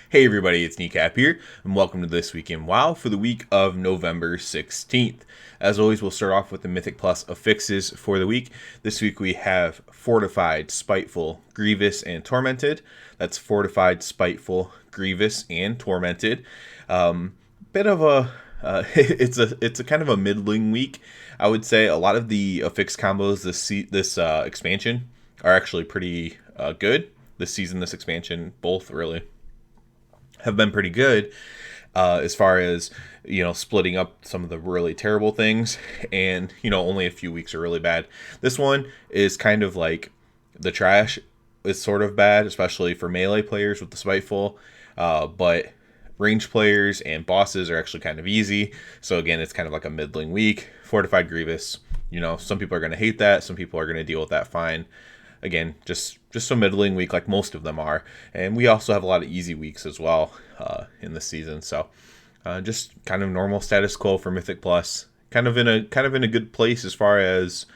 Hey everybody, it's Kneecap here, and welcome to This Week in WoW for the week of November 16th. As always, we'll start off with the Mythic Plus affixes for the week. This week we have Fortified, Spiteful, Grievous, and Tormented. That's Fortified, Spiteful, Grievous, and Tormented. Bit of a it's a kind of a middling week, I would say. A lot of the affix combos this expansion are actually pretty good. This season, this expansion, both really have been pretty good as far as splitting up some of the really terrible things, and only a few weeks are really bad. This one is kind of like the trash is sort of bad, especially for melee players with the spiteful, but range players and bosses are actually kind of easy. So again, it's kind of like a middling week. Fortified Grievous, some people are going to hate that, some people are going to deal with that fine. Again, just a middling week like most of them are. And we also have a lot of easy weeks as well in this season. So just kind of normal status quo for Mythic Plus. Kind of in a good place as far as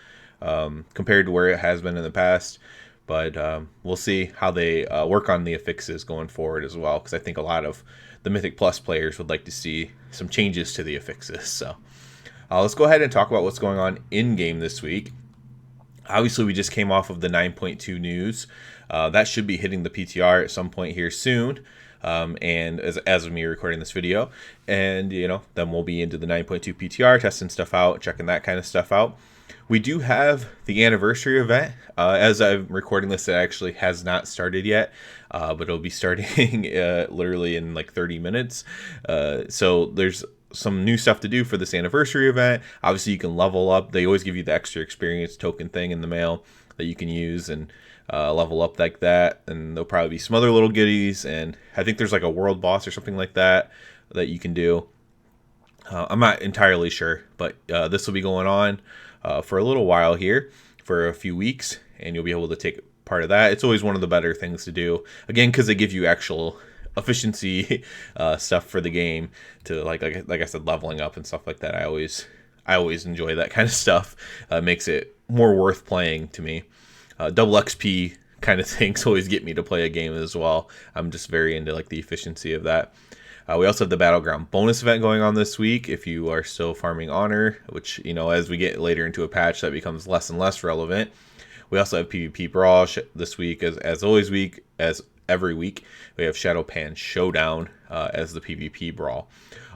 compared to where it has been in the past. But we'll see how they work on the affixes going forward as well, because I think a lot of the Mythic Plus players would like to see some changes to the affixes. So let's go ahead and talk about what's going on in-game this week. Obviously, we just came off of the 9.2 news. That should be hitting the PTR at some point here soon. And as of me recording this video. And, then we'll be into the 9.2 PTR, testing stuff out, checking that kind of stuff out. We do have the anniversary event. As I'm recording this, it actually has not started yet. But it'll be starting literally in like 30 minutes. So there's some new stuff to do for this anniversary event. Obviously, you can level up. They always give you the extra experience token thing in the mail that you can use and level up like that. And there'll probably be some other little goodies. And I think there's like a world boss or something like that you can do. I'm not entirely sure, but this will be going on for a little while here, for a few weeks, and you'll be able to take part of that. It's always one of the better things to do, again, because they give you actual efficiency stuff for the game to like I said, leveling up and stuff like that. I always enjoy that kind of stuff. Makes it more worth playing to me. Double XP kind of things always get me to play a game as well. I'm just very into like the efficiency of that. We also have the Battleground bonus event going on this week if you are still farming honor, which as we get later into a patch, that becomes less and less relevant. We also have PvP Brawl this week, as every week. We have Shadow Pan Showdown as the PvP Brawl.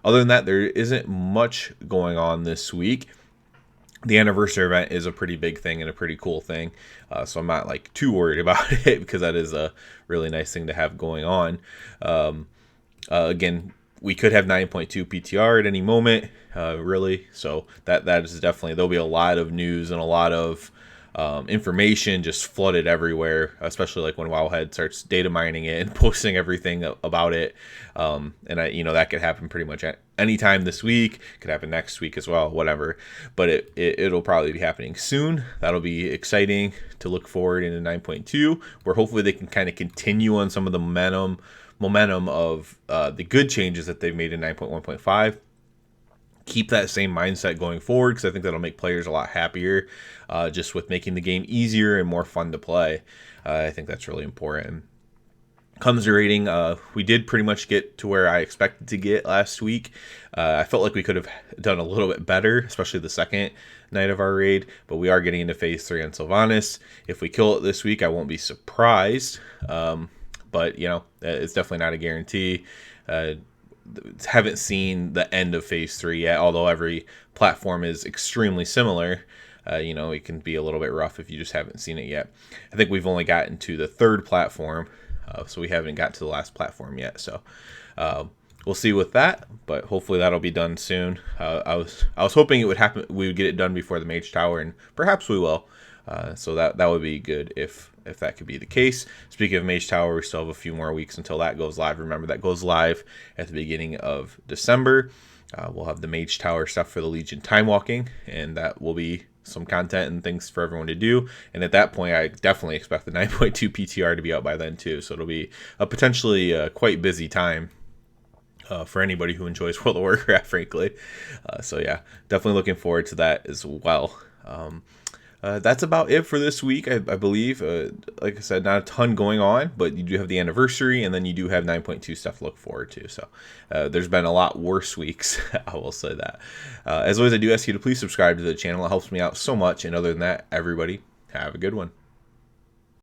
Other than that, there isn't much going on this week. The anniversary event is a pretty big thing and a pretty cool thing, so I'm not like too worried about it, because that is a really nice thing to have going on. Again, we could have 9.2 PTR at any moment, really. So that is definitely, there'll be a lot of news and a lot of information just flooded everywhere, especially like when Wowhead starts data mining it and posting everything about it. And that could happen pretty much at any time this week. Could happen next week as well, whatever. But it'll probably be happening soon. That'll be exciting to look forward into 9.2, where hopefully they can kind of continue on some of the momentum of the good changes that they've made in 9.1.5. Keep that same mindset going forward, because I think that'll make players a lot happier, just with making the game easier and more fun to play. I think that's really important. Comes to rating, we did pretty much get to where I expected to get last week. I felt like we could have done a little bit better, especially the second night of our raid, but we are getting into phase 3 on Sylvanas. If we kill it this week, I won't be surprised, but it's definitely not a guarantee. Haven't seen the end of phase 3 yet, although every platform is extremely similar. It can be a little bit rough if you just haven't seen it yet. I think we've only gotten to the third platform, so we haven't got to the last platform yet. So we'll see with that, but hopefully that'll be done soon. I was hoping it would happen. We would get it done before the Mage Tower, and perhaps we will. So that would be good if that could be the case. Speaking of Mage Tower, we still have a few more weeks until that goes live. Remember, that goes live at the beginning of December. We'll have the Mage Tower stuff for the Legion time walking, and that will be some content and things for everyone to do. And at that point, I definitely expect the 9.2 PTR to be out by then too. So it'll be a potentially quite busy time for anybody who enjoys World of Warcraft, frankly. So yeah, definitely looking forward to that as well. That's about it for this week, I believe. Like I said, not a ton going on, but you do have the anniversary, and then you do have 9.2 stuff to look forward to. So there's been a lot worse weeks, I will say that. As always, I do ask you to please subscribe to the channel. It helps me out so much. And other than that, everybody, have a good one.